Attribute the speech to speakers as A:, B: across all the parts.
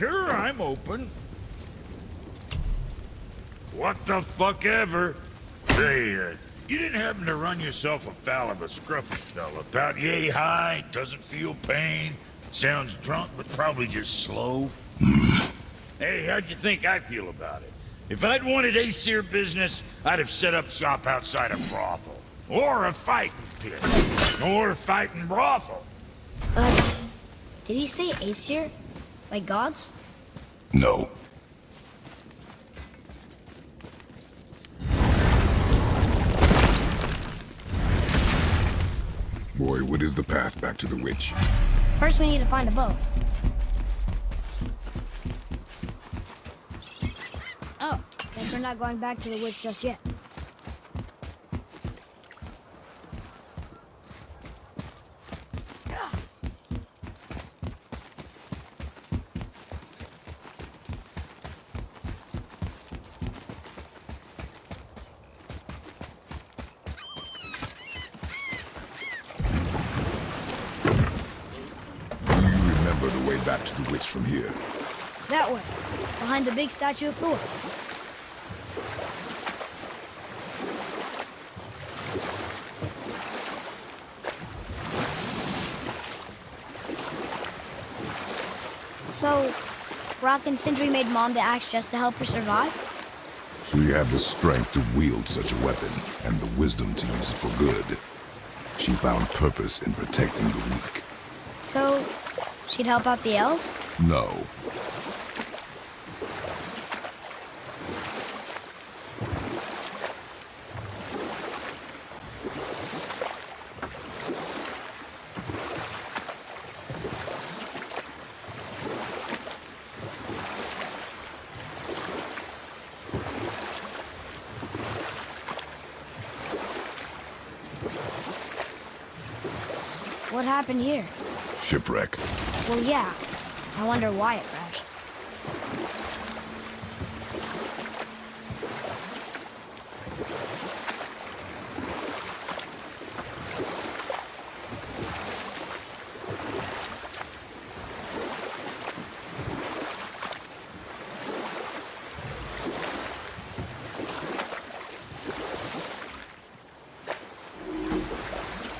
A: Sure, I'm open.
B: What the fuck ever? Hey, you didn't happen to run yourself afoul of a scruffy fella about yay high, doesn't feel pain, sounds drunk but probably just slow? Hey, how'd you think I feel about it? If I'd wanted Aesir business, I'd have set up shop outside a brothel. Or a fighting pit. Or a fighting brothel.
C: Did he say Aesir? Like gods?
D: No. Boy, what is the path back to the witch?
C: First we need to find a boat. Oh, guess we're not going back to the witch just yet.
D: Back to the witch from here.
C: That way, behind the big statue of Thor. So, Rock and Sindri made Mom the axe just to help her survive?
D: She had the strength to wield such a weapon, and the wisdom to use it for good. She found purpose in protecting the weak.
C: So, she'd help out the elves?
D: No.
C: What happened here?
D: Shipwreck.
C: Well, yeah. I wonder why it crashed.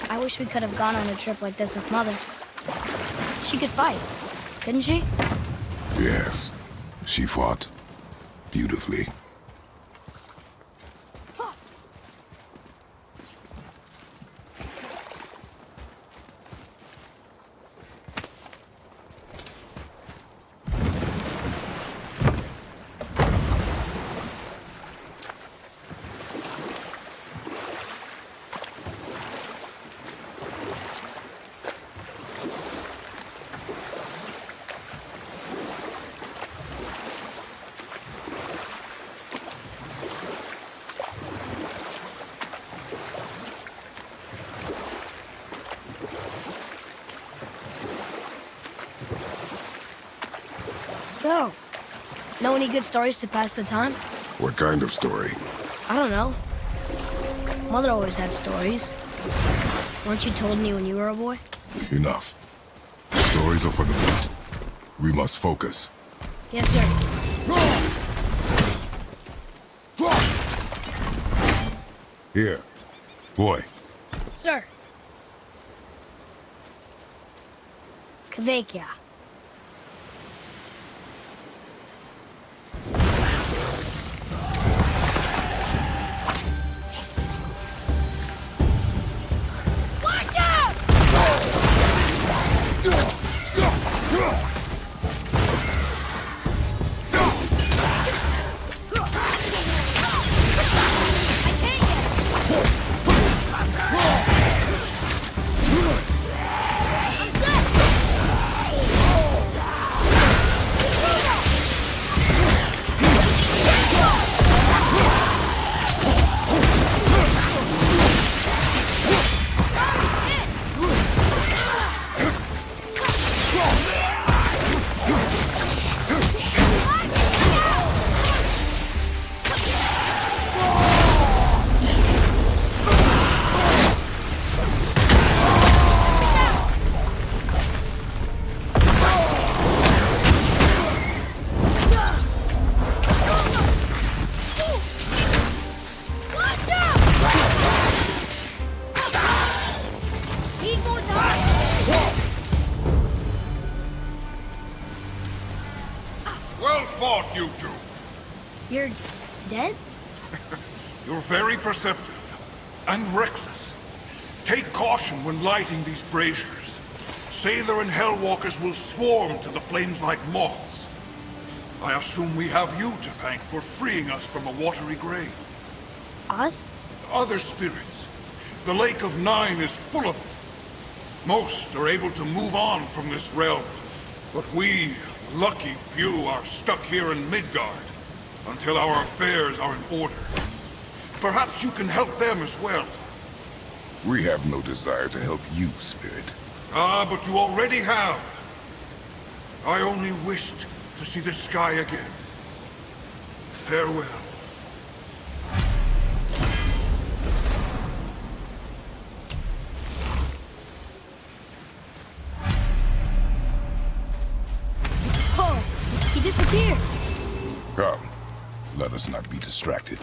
C: I wish we could have gone on a trip like this with Mother. She could fight, couldn't she?
D: Yes, she fought beautifully.
C: So, know any good stories to pass the time?
D: What kind of story?
C: I don't know. Mother always had stories. Weren't you told me when you were a boy?
D: Enough. Stories are for the boat. We must focus.
C: Yes, sir.
D: Here. Boy.
C: Sir. Kvekia.
A: thought you two.
C: You're dead?
A: You're very perceptive and reckless. Take caution when lighting these braziers. Sailor and Hellwalkers will swarm to the flames like moths. I assume we have you to thank for freeing us from a watery grave.
C: Us?
A: Other spirits. The Lake of Nine is full of them. Most are able to move on from this realm, but we, lucky few, are stuck here in Midgard until our affairs are in order. Perhaps you can help them as well.
D: We have no desire to help you, Spirit.
A: Ah, but you already have. I only wished to see the sky again. Farewell.
C: Oh, he disappeared.
D: Come, let us not be distracted.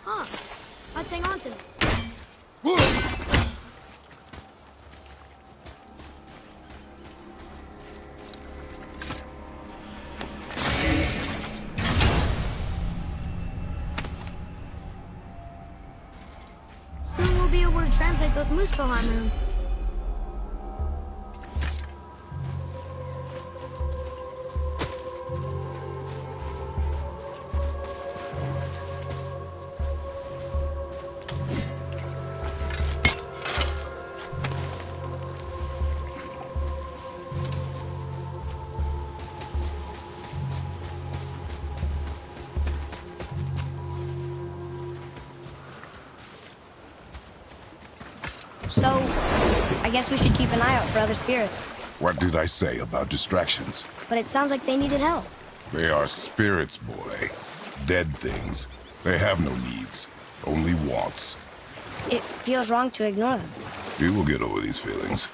C: Huh. Let's hang on to them. Soon we'll be able to translate those Muspelheim runes. So, I guess we should keep an eye out for other spirits.
D: What did I say about distractions?
C: But it sounds like they needed help.
D: They are spirits, boy. Dead things. They have no needs, only wants.
C: It feels wrong to ignore them.
D: You will get over these feelings.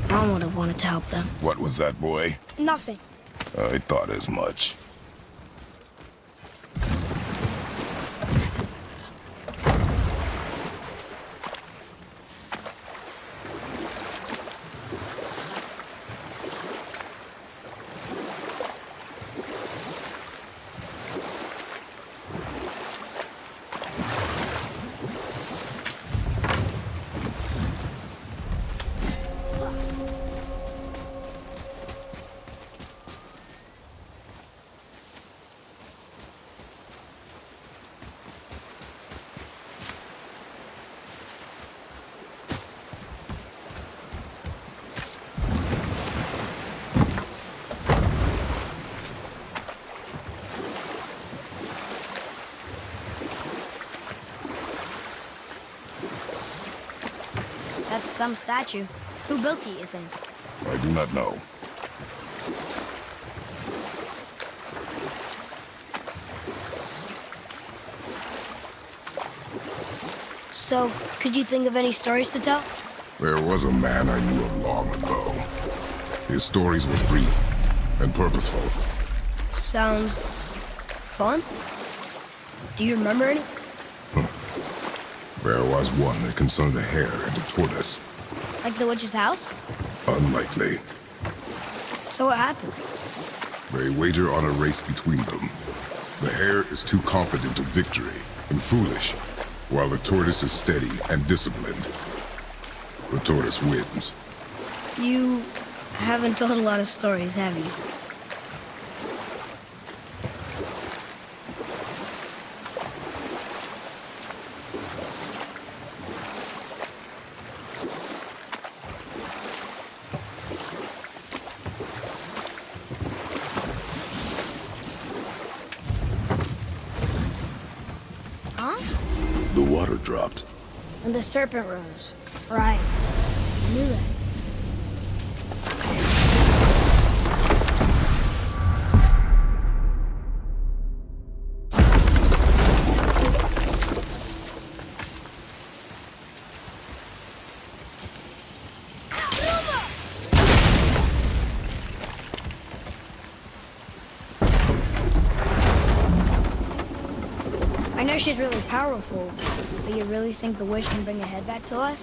C: Mom would have wanted to help them.
D: What was that, boy?
C: Nothing.
D: I thought as much.
C: That's some statue. Who built it, you think?
D: I do not know.
C: So, could you think of any stories to tell?
D: There was a man I knew of long ago. His stories were brief and purposeful.
C: Sounds fun. Do you remember any?
D: There was one that concerned a hare and a tortoise.
C: Like the witch's house?
D: Unlikely.
C: So what happens?
D: They wager on a race between them. The hare is too confident of victory and foolish, while the tortoise is steady and disciplined. The tortoise wins.
C: You haven't told a lot of stories, have you? Huh?
D: The water dropped.
C: And the serpent rose. Right. I knew that. know she's really powerful, but you really think the witch can bring a head back to life?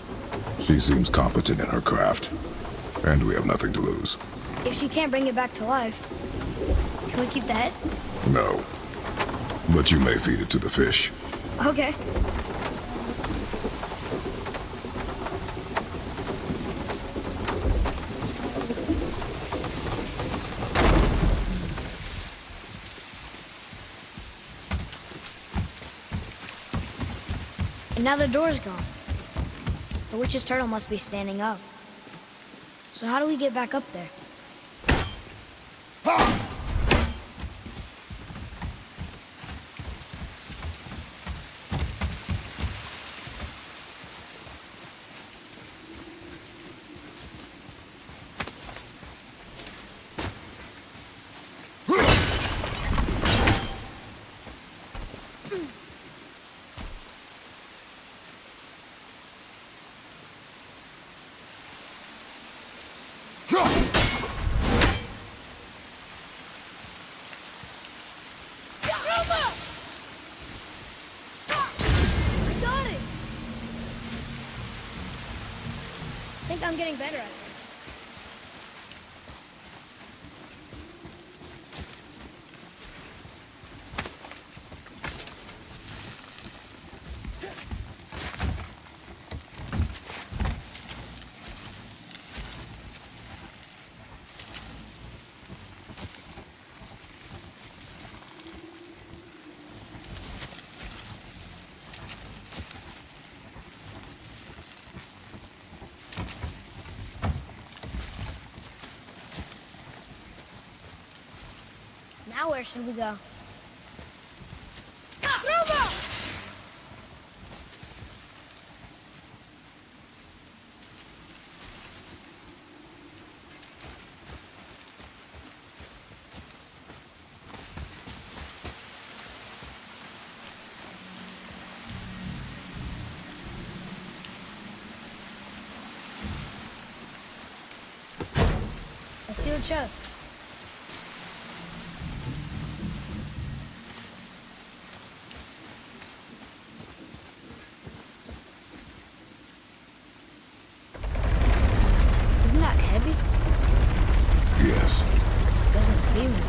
D: She seems competent in her craft, and we have nothing to lose.
C: If she can't bring it back to life, can we keep the head?
D: No. But you may feed it to the fish.
C: Okay. And now the door's gone. The witch's turtle must be standing up. So how do we get back up there? I think I'm getting better at this. Now where should we go? A sealed chest. Isn't that heavy?
D: Yes.
C: Doesn't seem heavy.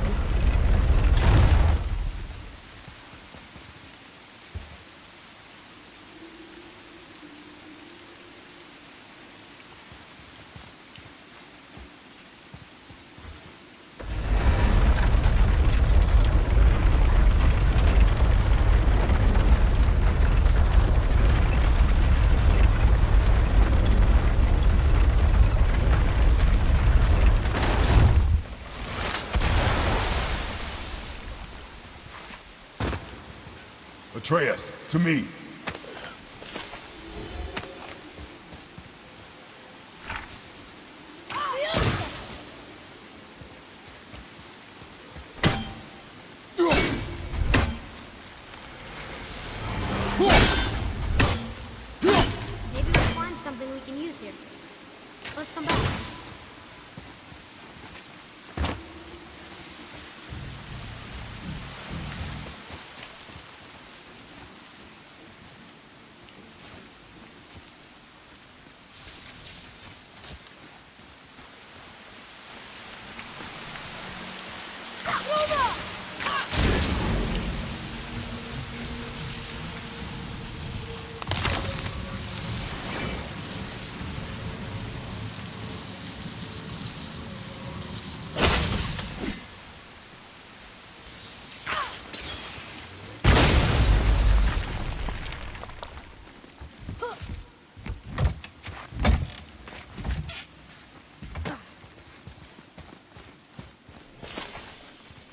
D: Atreus, to me.
C: Maybe we'll find something we can use here. Let's come back.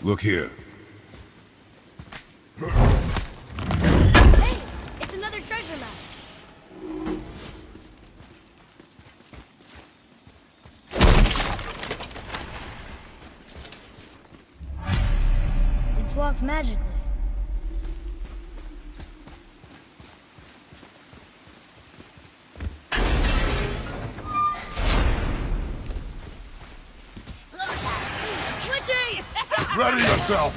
D: Look here.
C: Hey, it's another treasure map. It's locked magically.
D: Ready yourself!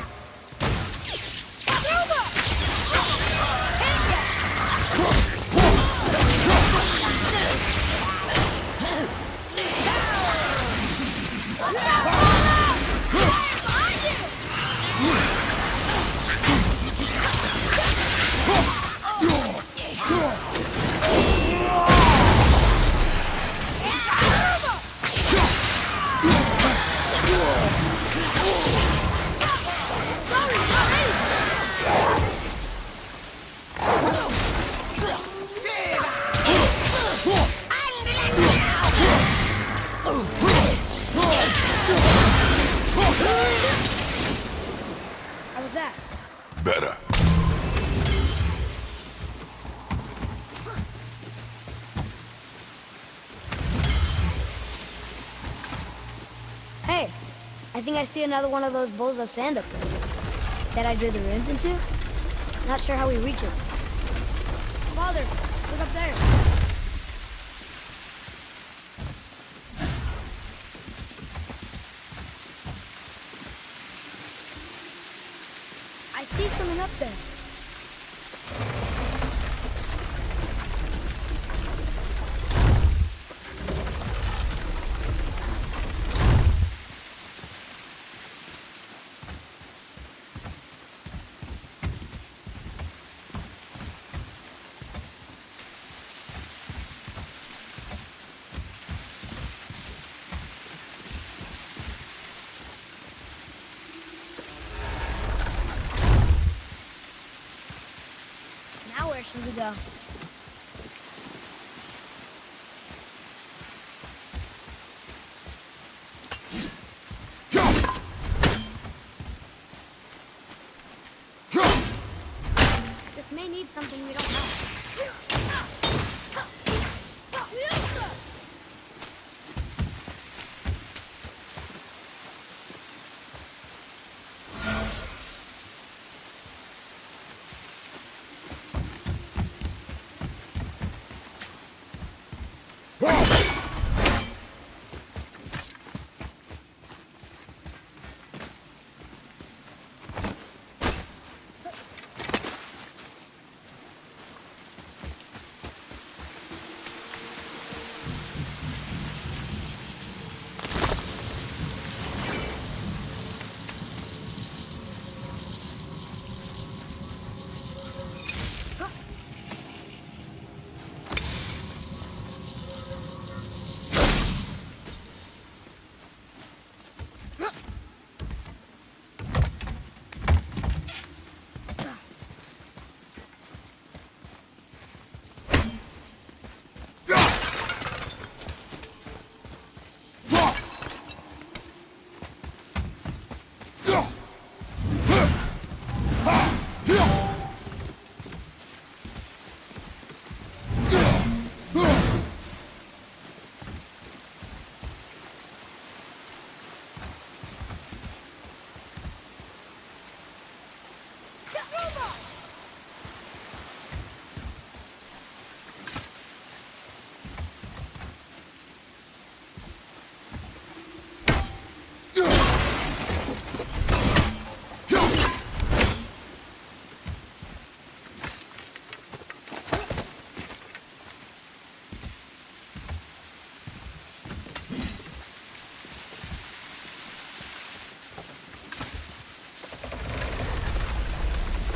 D: Better.
C: Hey, I think I see another one of those bowls of sand up there. That I drew the runes into? Not sure how we reach it. Father, look up there. I see something up there. Now where should we go? This may need something we don't know.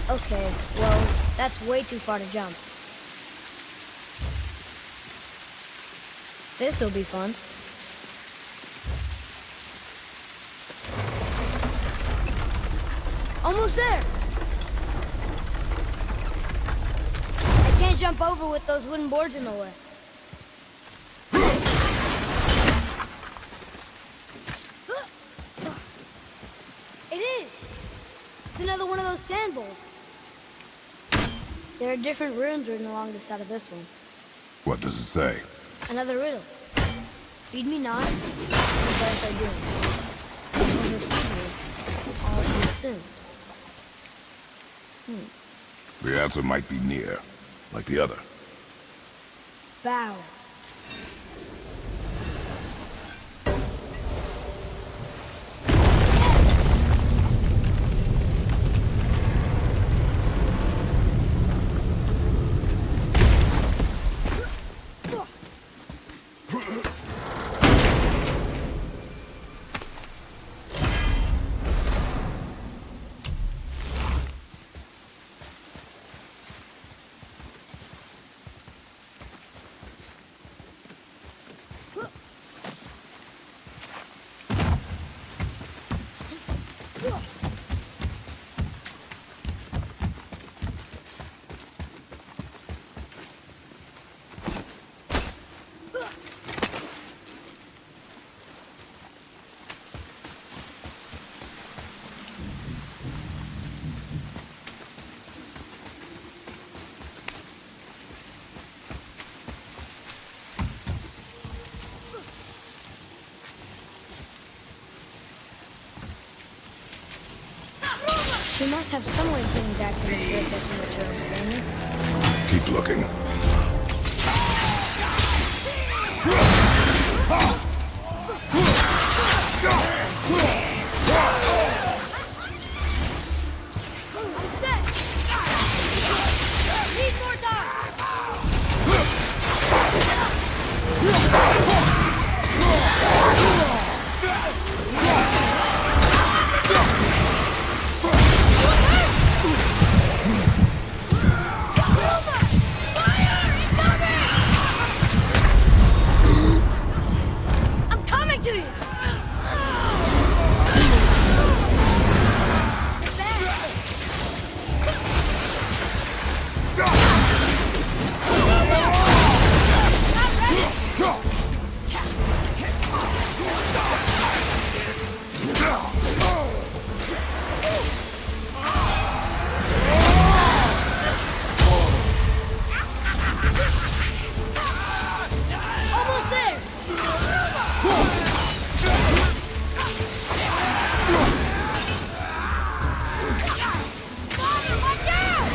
C: Okay, well, that's way too far to jump. This'll be fun. Almost there! I can't jump over with those wooden boards in the way. It is! It's another one of those sand bowls. There are different runes written along the side of this one.
D: What does it say?
C: Another riddle. Feed me not, the best I do. Overfeed me, all consumed.
D: The answer might be near, like the other.
C: Bow. We must have some way of getting back to the surface when the turtle's standing.
D: Keep looking.
C: I'm set! Need more I'm coming to you! Almost there! Father, watch out!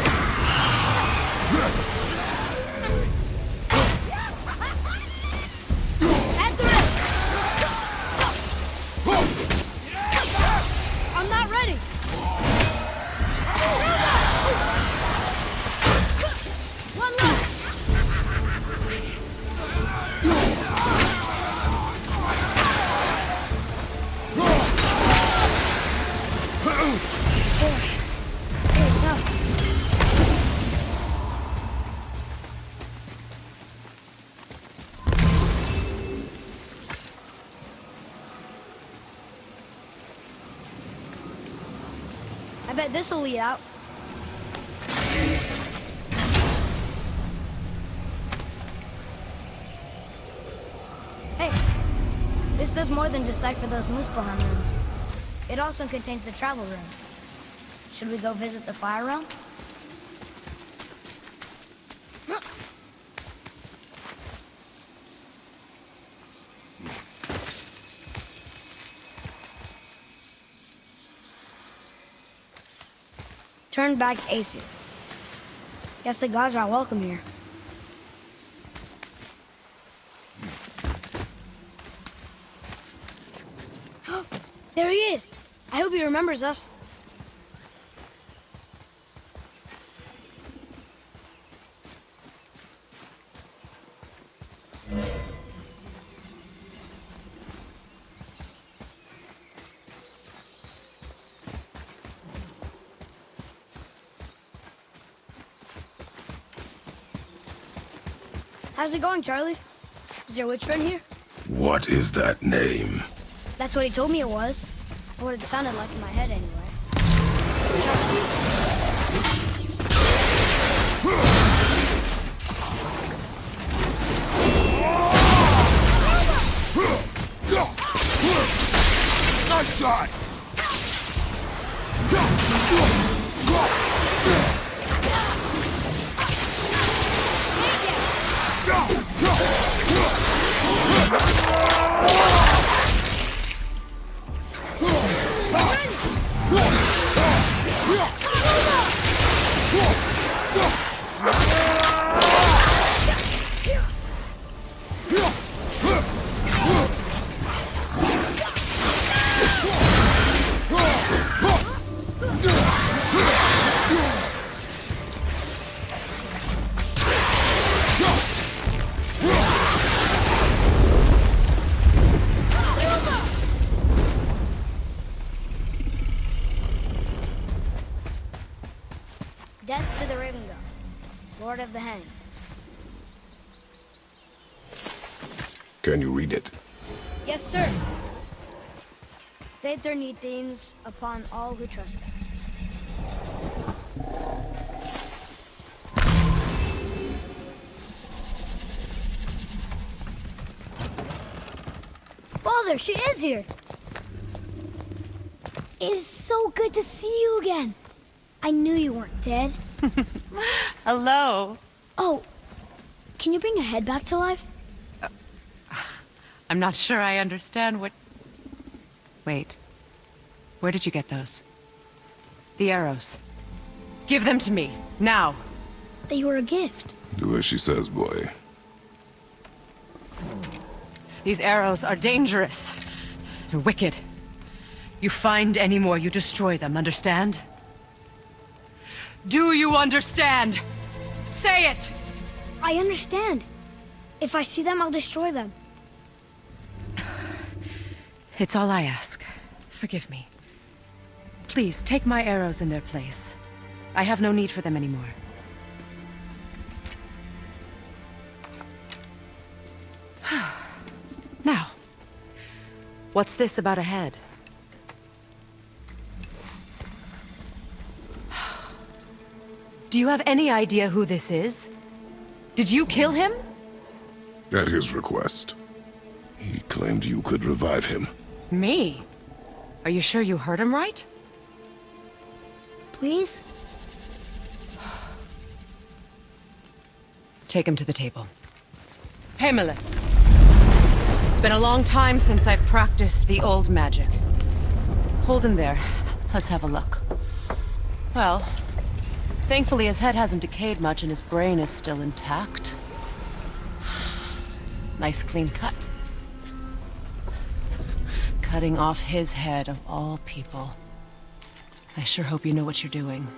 C: At the ready! I'm not ready! One left! I bet this'll lead out. Hey, this does more than decipher those Muspelheim runes. It also contains the travel rune. Should we go visit the fire realm? Turn back Aesir. Guess the gods aren't welcome here. There he is! I hope he remembers us. How's it going, Charlie? Is there a witch friend here?
D: What is that name?
C: That's what he told me it was. Or what it sounded like in my head, anyway.
D: Nice shot!
C: Death to the Raven God, Lord of the Hang.
D: Can you read it?
C: Yes, sir. Say their neat things upon all who trespass. Father, she is here. It is so good to see you again. I knew you weren't dead.
E: Hello.
C: Oh, can you bring a head back to life?
E: I'm not sure I understand what... Wait. Where did you get those? The arrows. Give them to me, now.
C: They were a gift.
D: Do as she says, boy.
E: These arrows are dangerous. They're wicked. You find any more, you destroy them, understand? Do you understand? Say it!
C: I understand. If I see them, I'll destroy them.
E: It's all I ask. Forgive me. Please, take my arrows in their place. I have no need for them anymore. Now, what's this about a head? Do you have any idea who this is? Did you kill him?
D: At his request. He claimed you could revive him.
E: Me? Are you sure you heard him right?
C: Please?
E: Take him to the table. Hamlet. It's been a long time since I've practiced the old magic. Hold him there. Let's have a look. Well, thankfully his head hasn't decayed much and his brain is still intact. Nice clean cut. Cutting off his head of all people. I sure hope you know what you're doing.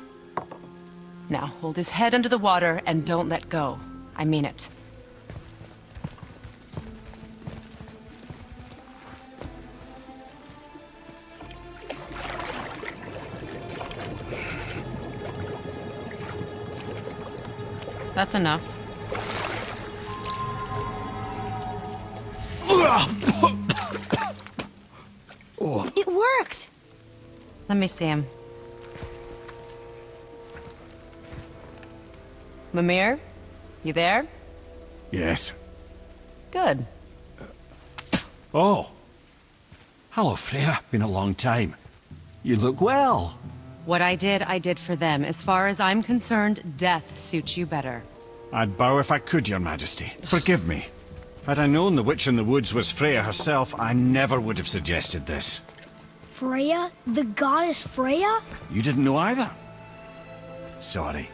E: Now, hold his head under the water and don't let go. I mean it. That's enough.
C: It worked!
E: Let me see him. Mimir? You there?
F: Yes.
E: Good.
F: Oh. Hello, Freya. Been a long time. You look well.
E: What I did for them. As far as I'm concerned, death suits you better.
F: I'd bow if I could, Your Majesty. Forgive me. Had I known the witch in the woods was Freya herself, I never would have suggested this.
C: Freya? The goddess Freya?
F: You didn't know either? Sorry.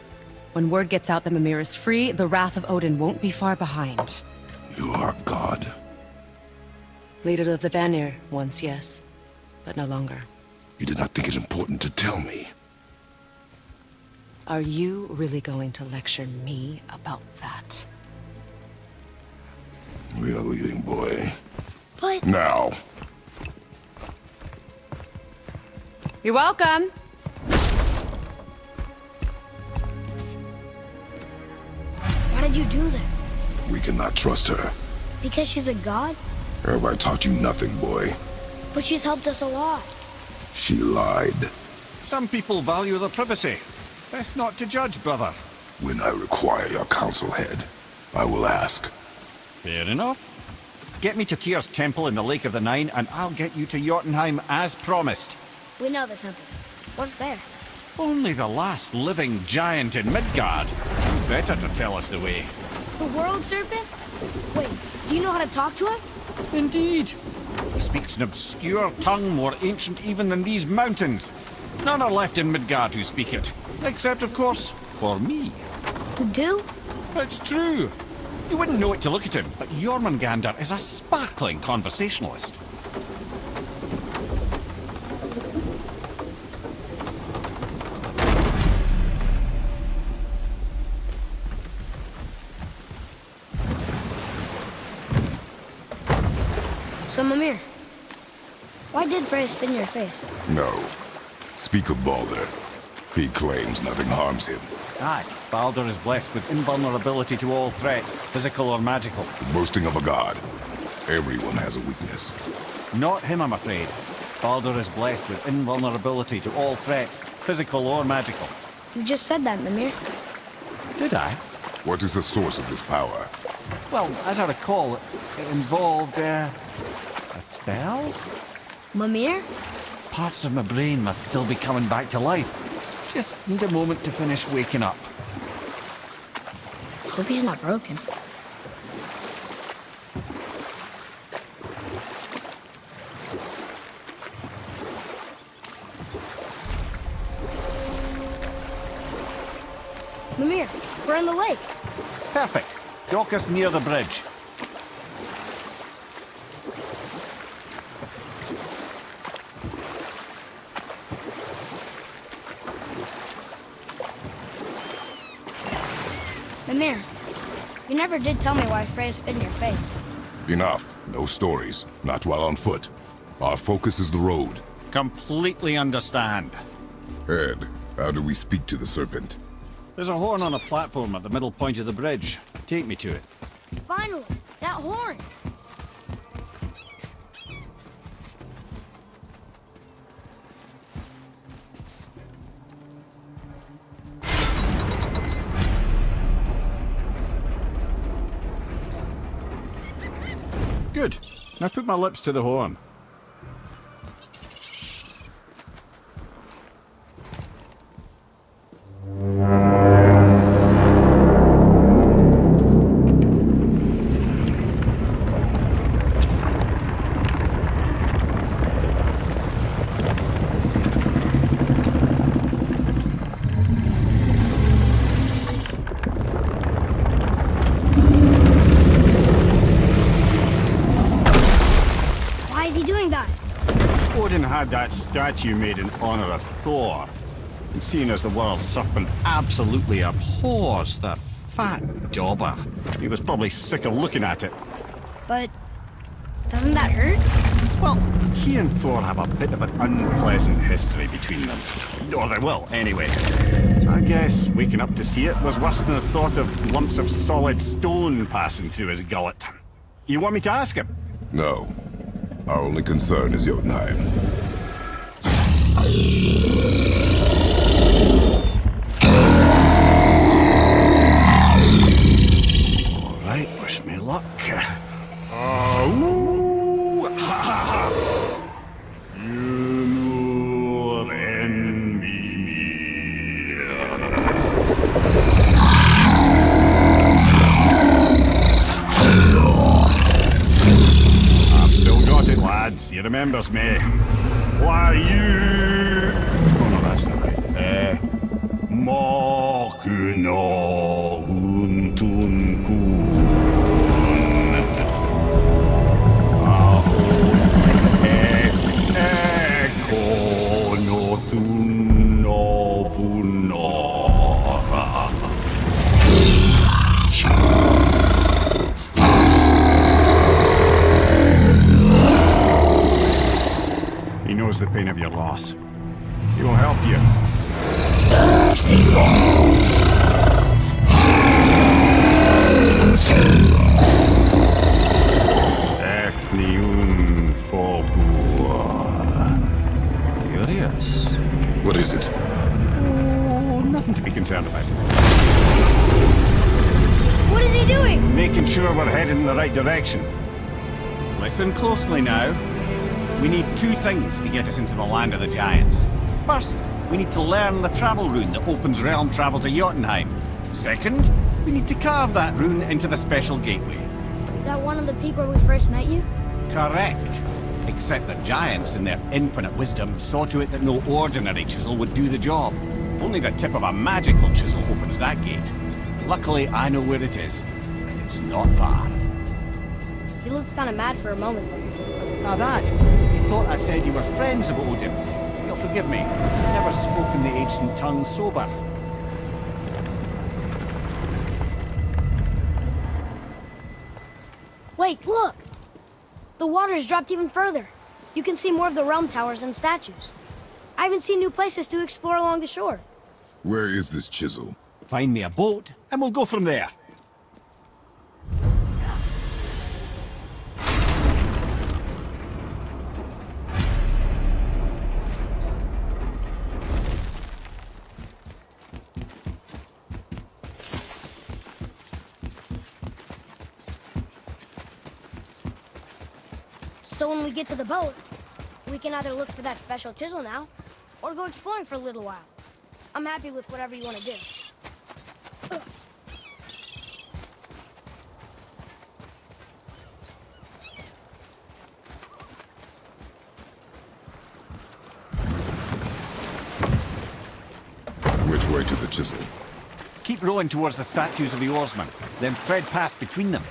E: When word gets out that Mimir is free, the wrath of Odin won't be far behind.
D: You are God.
E: Leader of the Vanir, once, yes. But no longer.
D: You did not think it important to tell me.
E: Are you really going to lecture me about that?
D: We are leaving, boy.
C: But...
D: Now.
E: You're welcome!
C: Why did you do that?
D: We cannot trust her.
C: Because she's a god?
D: Have I taught you nothing, boy?
C: But she's helped us a lot.
D: She lied.
F: Some people value their privacy. Best not to judge, brother.
D: When I require your counsel head, I will ask.
F: Fair enough. Get me to Tyr's temple in the Lake of the Nine, and I'll get you to Jotunheim as promised.
C: We know the temple. What's there?
F: Only the last living giant in Midgard. Who better to tell us the way?
C: The world serpent? Wait, do you know how to talk to him?
F: Indeed. He speaks an obscure tongue more ancient even than these mountains. None are left in Midgard who speak it. Except, of course, for me.
C: Who do?
F: It's true. You wouldn't know it to look at him, but Jormungandr is a sparkling conversationalist.
C: So, Mimir, why did Freya spin your face?
D: No. Speak of Baldur. He claims nothing harms him.
F: Aye, Baldur is blessed with invulnerability to all threats, physical or magical.
D: The boasting of a god. Everyone has a weakness.
F: Not him, I'm afraid. Baldur is blessed with invulnerability to all threats, physical or magical.
C: You just said that, Mimir.
F: Did I?
D: What is the source of this power?
F: Well, as I recall, it involved, a spell?
C: Mimir?
F: Parts of my brain must still be coming back to life. Just need a moment to finish waking up.
C: Hope he's not broken. Mimir, we're in the lake.
F: Perfect. Dock us near the bridge.
C: Mimir, you never did tell me why Freya spit in your face.
D: Enough. No stories. Not while on foot. Our focus is the road.
F: Completely understand.
D: Ed, how do we speak to the serpent?
F: There's a horn on a platform at the middle point of the bridge. Take me to it.
C: Finally, that horn.
F: Good. Now put my lips to the horn.
C: Why is he doing that?
F: Odin had that statue made in honor of Thor. And seeing as the world serpent absolutely abhors the fat dauber, he was probably sick of looking at it.
C: But doesn't that hurt?
F: Well, he and Thor have a bit of an unpleasant history between them. Or they will, anyway. So I guess waking up to see it was worse than the thought of lumps of solid stone passing through his gullet. You want me to ask him?
D: No. Our only concern is Jotunheim.
F: All right, wish me luck. Ooh, ha, ha, ha. Yunur en Mimir. I've still got it, lads. He remembers me. Why you? Oh no, that's not right. Mokuno huntun kun. Eko no thuno vunora. He knows the pain of your loss. He will help you. Efniun Fogur. Curious.
D: What is it?
F: Oh, nothing to be concerned about.
C: What is he doing?
F: Making sure we're heading in the right direction. Listen closely now. We need two things to get us into the land of the giants. First, we need to learn the travel rune that opens realm travel to Jotunheim. Second, we need to carve that rune into the special gateway.
C: Is that one on the peak where we first met you?
F: Correct. Except the giants, in their infinite wisdom, saw to it that no ordinary chisel would do the job. Only the tip of a magical chisel opens that gate. Luckily, I know where it is, and it's not far.
C: He looked kind of mad for a moment.
F: Now that, you thought I said you were friends of Odin. You'll forgive me. I've never spoken the ancient tongue sober.
C: Wait, look! The water's dropped even further. You can see more of the realm towers and statues. I even see new places to explore along the shore.
D: Where is this chisel?
F: Find me a boat, and we'll go from there.
C: So when we get to the boat, we can either look for that special chisel now, or go exploring for a little while. I'm happy with whatever you want to do.
D: Which way to the chisel?
F: Keep rowing towards the statues of the oarsmen, then thread past between them.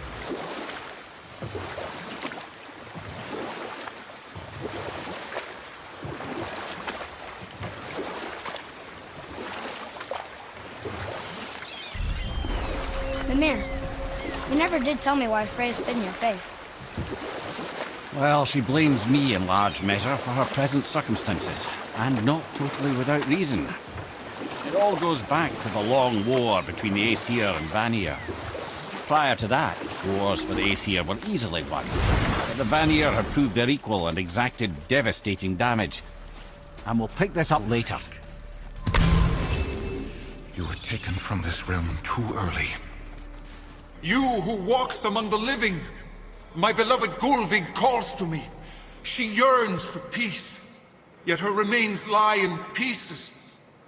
C: Mimir, you never did tell me why Freya spit in your face.
F: Well, she blames me in large measure for her present circumstances, and not totally without reason. It all goes back to the long war between the Aesir and Vanir. Prior to that, wars for the Aesir were easily won, but the Vanir had proved their equal and exacted devastating damage. And we'll pick this up later.
A: You were taken from this realm too early. You who walks among the living! My beloved Gulvig calls to me. She yearns for peace, yet her remains lie in pieces.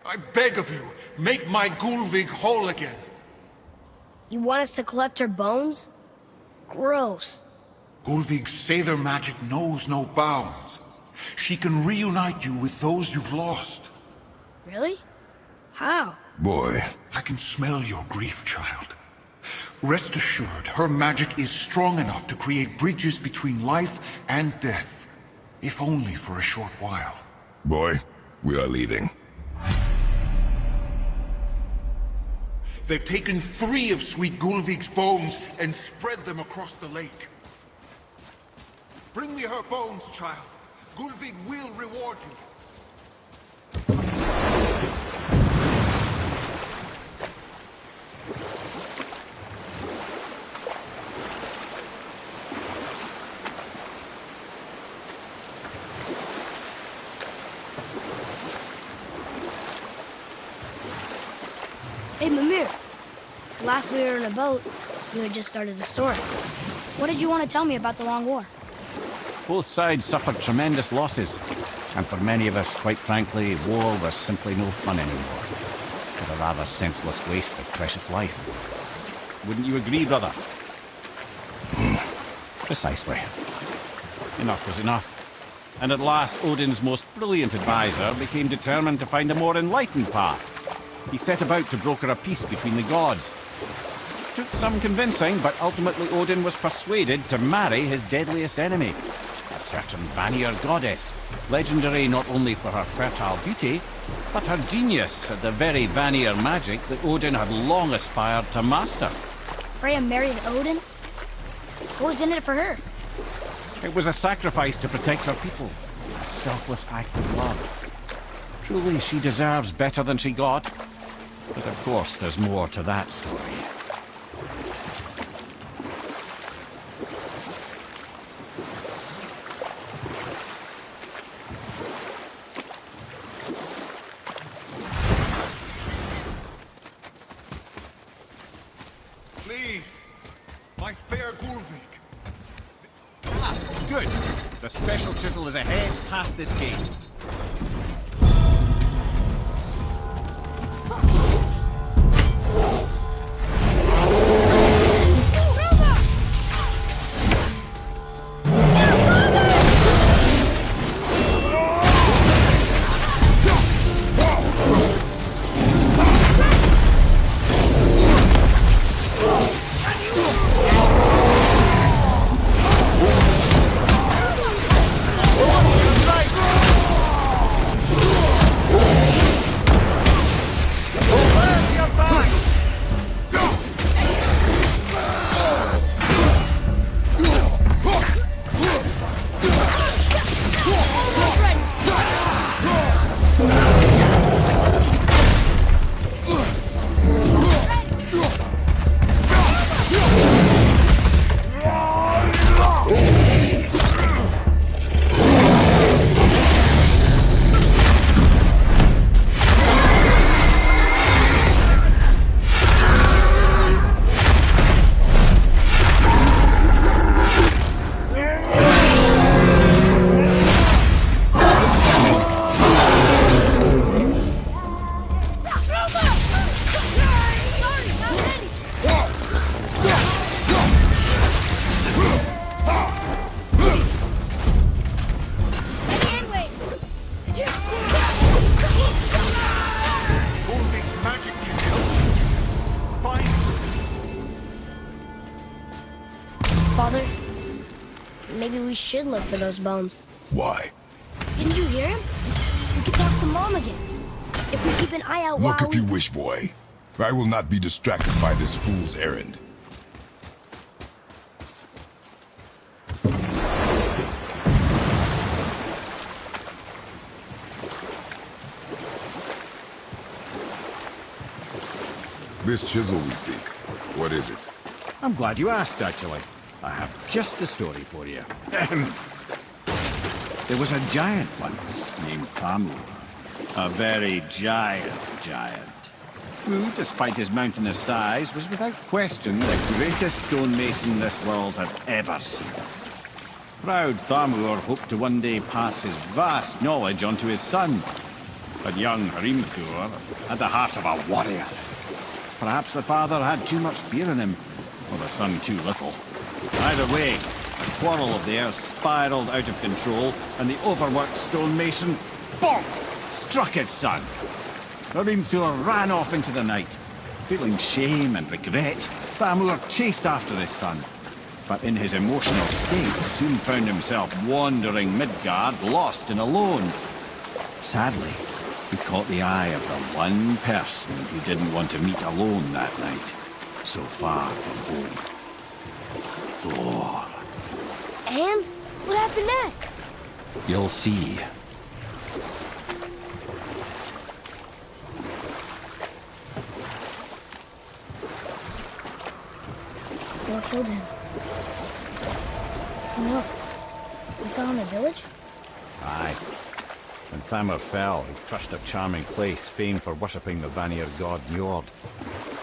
A: I beg of you, make my Gulvig whole again.
C: You want us to collect her bones? Gross.
A: Gulvig's Sather magic knows no bounds. She can reunite you with those you've lost.
C: Really? How?
D: Boy,
A: I can smell your grief, child. Rest assured, her magic is strong enough to create bridges between life and death, if only for a short while.
D: boy, we are leaving.
A: They've taken 3 of Sweet Gulvig's bones and spread them across the lake. Bring me her bones, child. Gulvig will reward you.
C: Hey, Mimir. Last we were in a boat, you had just started the story. What did you want to tell me about the Long War?
F: Both sides suffered tremendous losses, and for many of us, quite frankly, war was simply no fun anymore. But a rather senseless waste of precious life. Wouldn't you agree, brother? Precisely. Enough was enough. And at last, Odin's most brilliant advisor became determined to find a more enlightened path. He set about to broker a peace between the gods. Took some convincing, but ultimately Odin was persuaded to marry his deadliest enemy, a certain Vanir goddess, legendary not only for her fertile beauty, but her genius at the very Vanir magic that Odin had long aspired to master.
C: Freya married Odin? What was in it for her?
F: It was a sacrifice to protect her people, a selfless act of love. Truly, she deserves better than she got. But of course, there's more to that story.
A: Please, my fair Gulvig.
F: Ah, good. The special chisel is ahead, past this gate.
C: Father, maybe we should look for those bones.
D: Why?
C: Didn't you hear him? We could talk to Mom again. If we keep an eye out
D: Look
C: while
D: if you wish, boy. I will not be distracted by this fool's errand. This chisel we seek, what is it?
F: I'm glad you asked, actually. I have just the story for you. There was a giant once named Thamur. A very giant, who, despite his mountainous size, was without question the greatest stonemason this world had ever seen. Proud Thamur hoped to one day pass his vast knowledge on to his son. But young Hrimthur had the heart of a warrior. Perhaps the father had too much fear in him, or the son too little. Either way, a quarrel of theirs spiraled out of control, and the overworked stonemason, bonk, struck his son. Hrimthur ran off into the night. Feeling shame and regret, Thamur chased after his son. But in his emotional state, soon found himself wandering Midgard, lost and alone. Sadly, he caught the eye of the one person he didn't want to meet alone that night, so far from home. Thor.
C: And what happened next?
F: You'll see.
C: Thor killed him. Oh no. We fell in the village?
F: Aye. When Thamur fell, he crushed a charming place famed for worshipping the Vanir god Njord.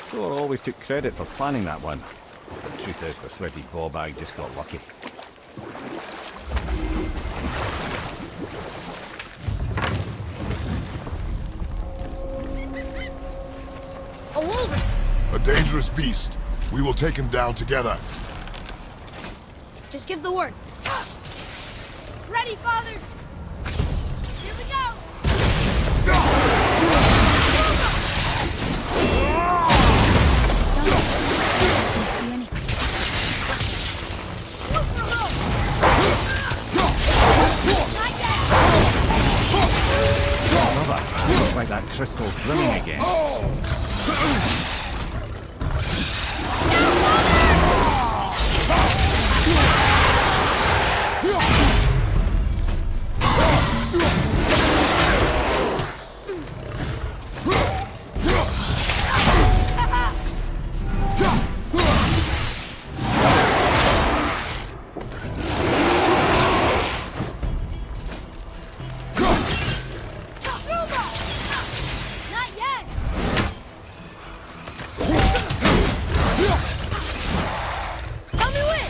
F: Thor always took credit for planning that one. The truth is, the sweaty ballbag just got lucky.
C: A wolverine!
D: A dangerous beast. We will take him down together.
C: Just give the word. Ready, Father! Here we go!
F: Brother, looks like that crystal's brimming again.
C: Not yet! Tell me when!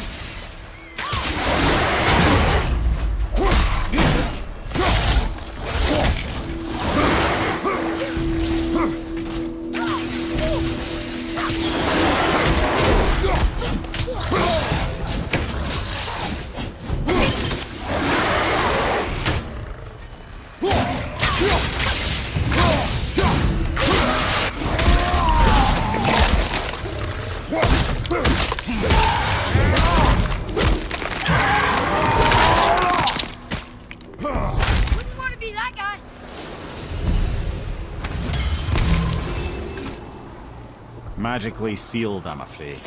C: Wouldn't want to be that guy.
F: Magically sealed, I'm afraid.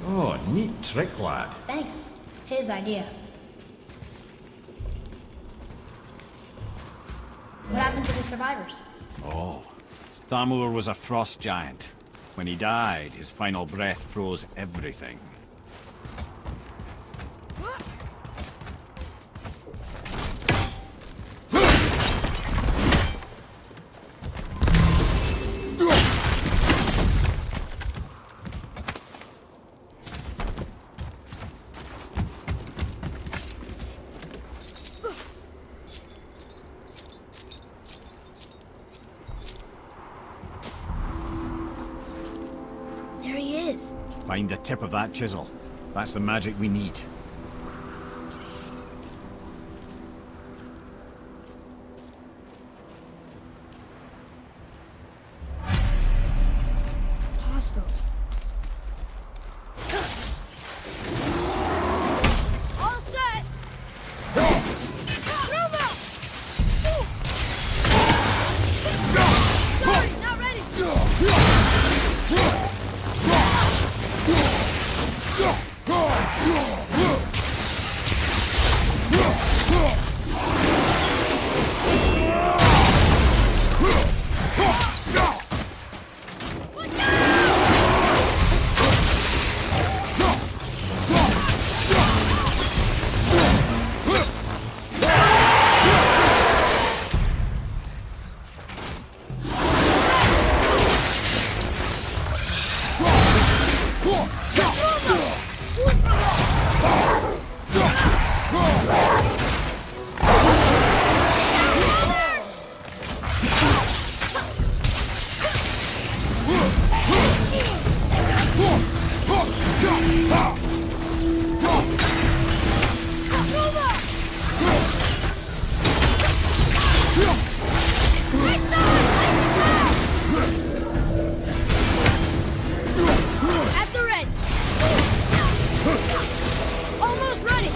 F: Oh, neat trick, lad.
C: Thanks. His idea. What happened to the survivors?
F: Oh, Thamur was a frost giant. When he died, his final breath froze everything.
C: is?
F: Find the tip of that chisel. That's the magic we need.
C: Hostiles. All set! Ruma! Sorry, not ready! At the ready! Almost ready!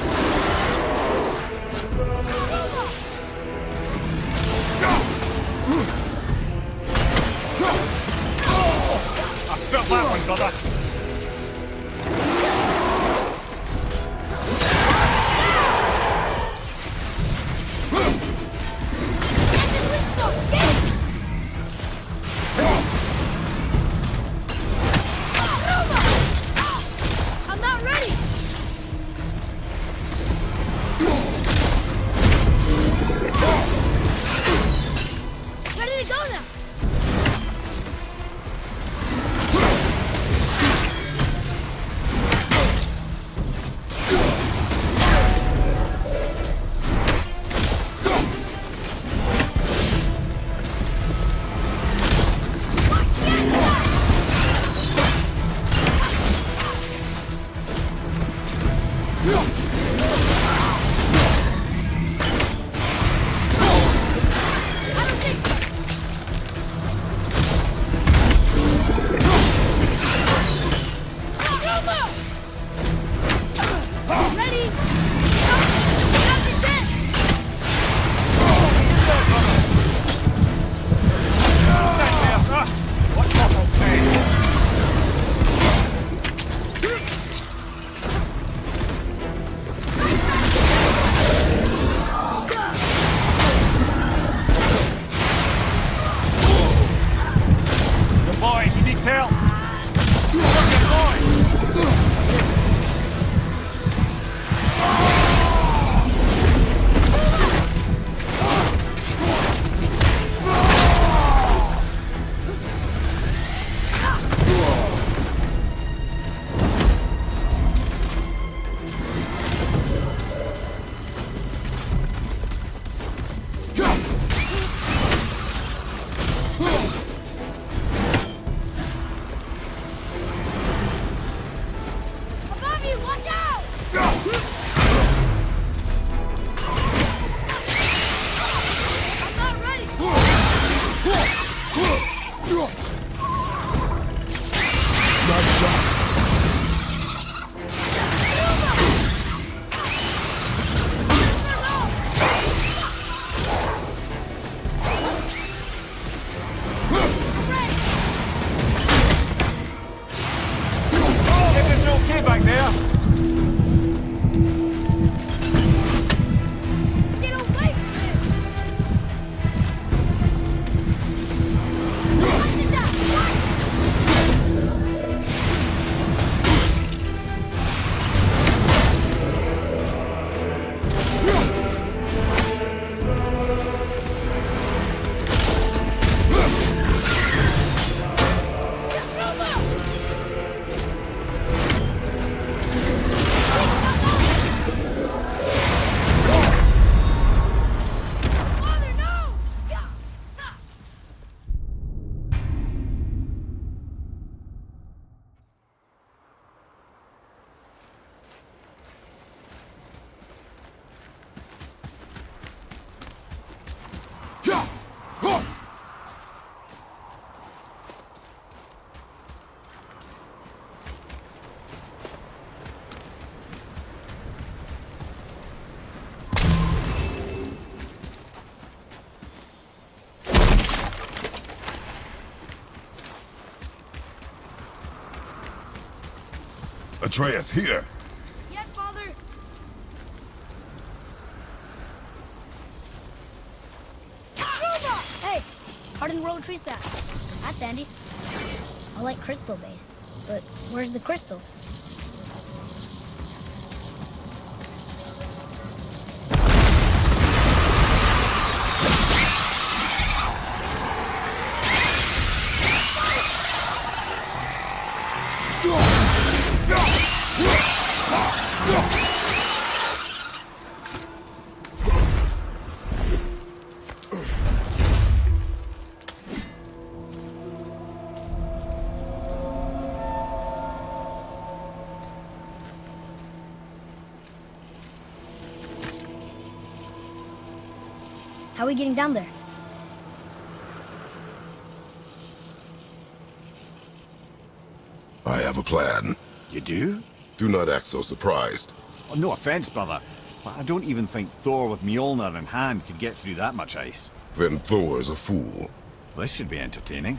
F: I felt that one, brother.
C: I'm not ready! Ready to go now! I don't think so! Ready? Now's your chance!
F: What's awful pain? The boy, he needs help. Fucking boy.
C: Above you, watch out! I'm not ready!
F: Everything okay back there?
C: Get away from him! Watch it down! Watch! Ruma!
D: Atreus, here!
C: Yes, Father! Hey! Hardened roller tree sap. That's handy. I like crystal base, but where's the crystal? How are we getting down there?
D: I have a plan.
F: You do?
D: Do not act so surprised.
F: Oh, no offense, brother, but I don't even think Thor with Mjolnir in hand could get through that much ice.
D: Then Thor's a fool.
F: This should be entertaining.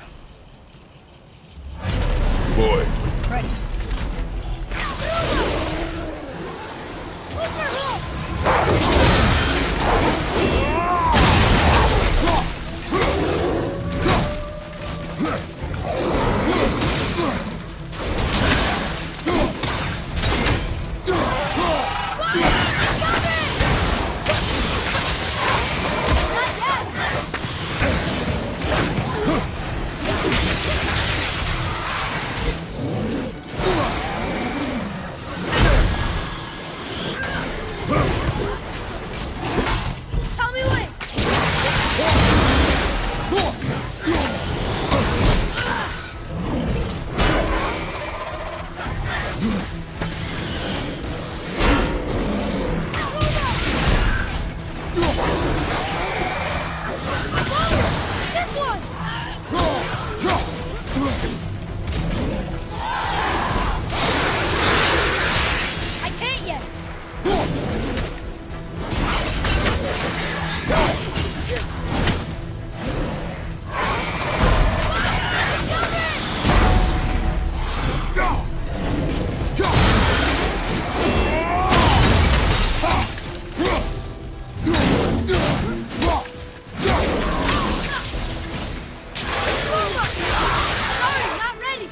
D: Boy,
C: Ready. Tell me when! This one! I can't yet! Sorry, not ready!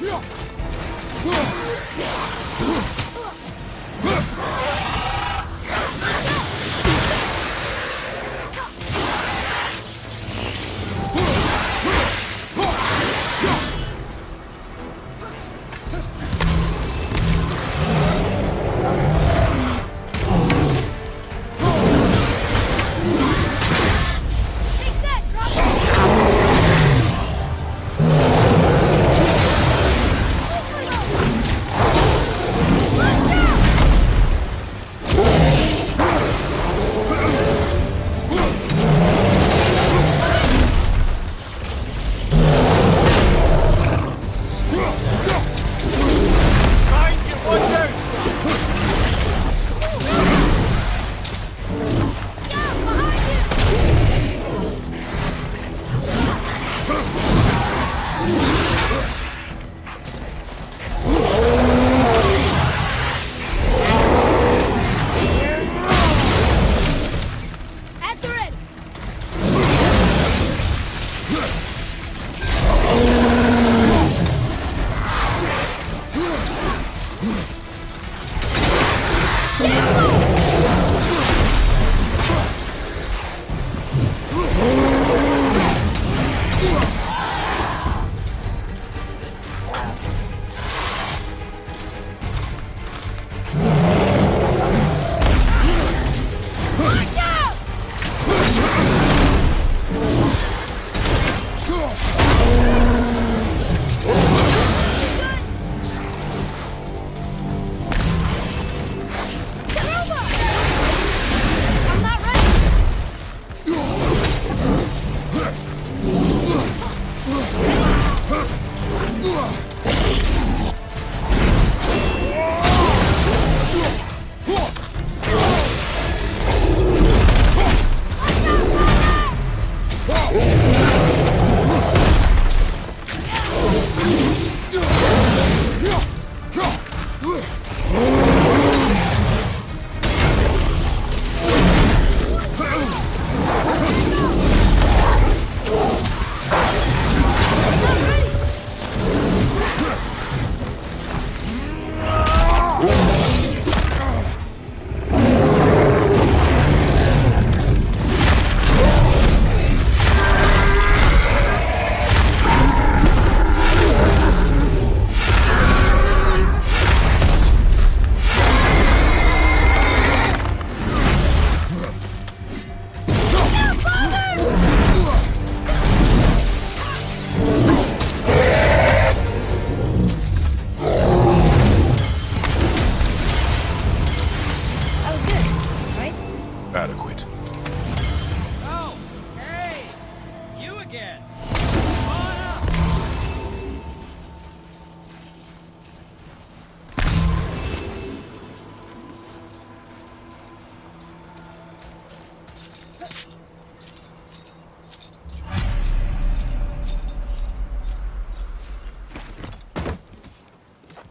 C: Take that, drop it!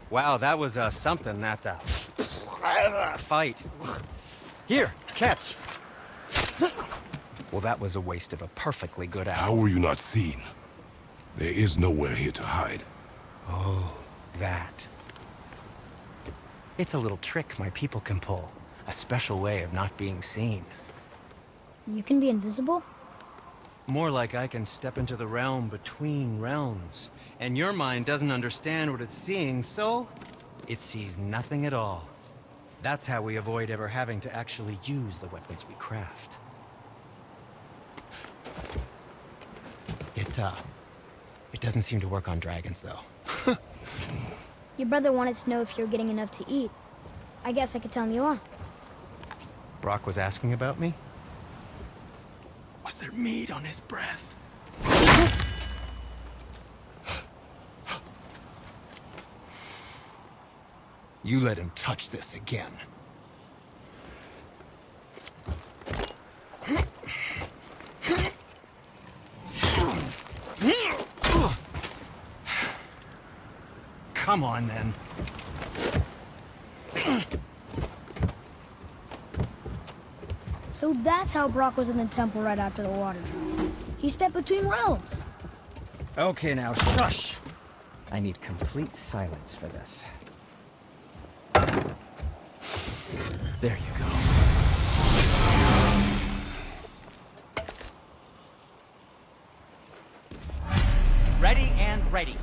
G: Wow, that was something at the fight. Here, catch. Well, that was a waste of a perfectly good
H: How
G: hour.
H: were you not seen? There is nowhere here to hide.
G: Oh, that. It's a little trick my people can pull. A special way of not being seen.
C: You can be invisible?
G: More like I can step into the realm between realms. And your mind doesn't understand what it's seeing, so it sees nothing at all. That's how we avoid ever having to actually use the weapons we craft. It doesn't seem to work on dragons, though.
C: Your brother wanted to know if you're getting enough to eat. I guess I could tell him you are.
G: Brock was asking about me? Was there meat on his breath? You let him touch this again. Come on, then.
C: So that's how Brock was in the temple right after the water drop. He stepped between realms.
G: Okay, now, shush. I need complete silence for this. There you go. Ready and ready.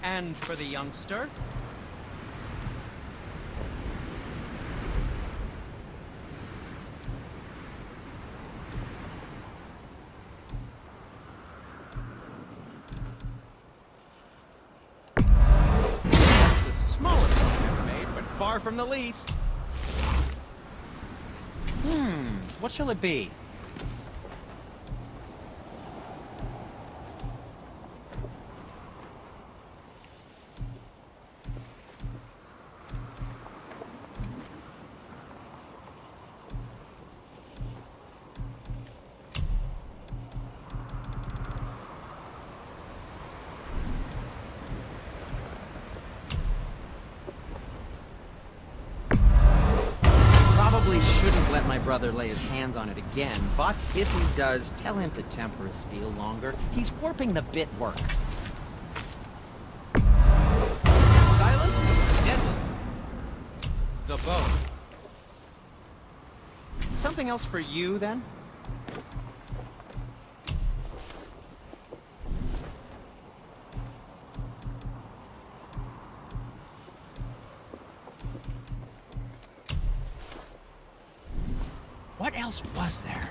G: And for the youngster. The smallest one I've ever made, but far from the least. What shall it be? Probably shouldn't let my brother lay his hands on it again, but if he does, tell him to temper his steel longer. He's warping the bit work. Silent, deadly. The bow. Something else for you, then?
F: What else was there?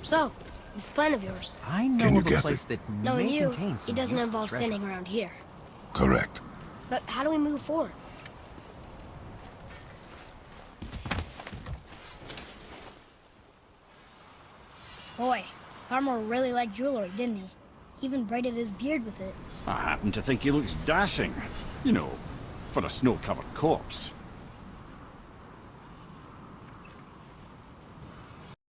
C: So, this plan of yours.
G: I know
D: Can you
G: of a
D: guess
G: place
D: it?
G: that
C: Knowing
G: may
C: you,
G: contain some
C: it doesn't
G: useful
C: involve
G: treasure.
C: standing around here.
D: Correct.
C: But how do we move forward? Boy, Farmer really liked jewelry, didn't he? He even braided his beard with it.
F: I happen to think he looks dashing. You know, for a snow-covered corpse.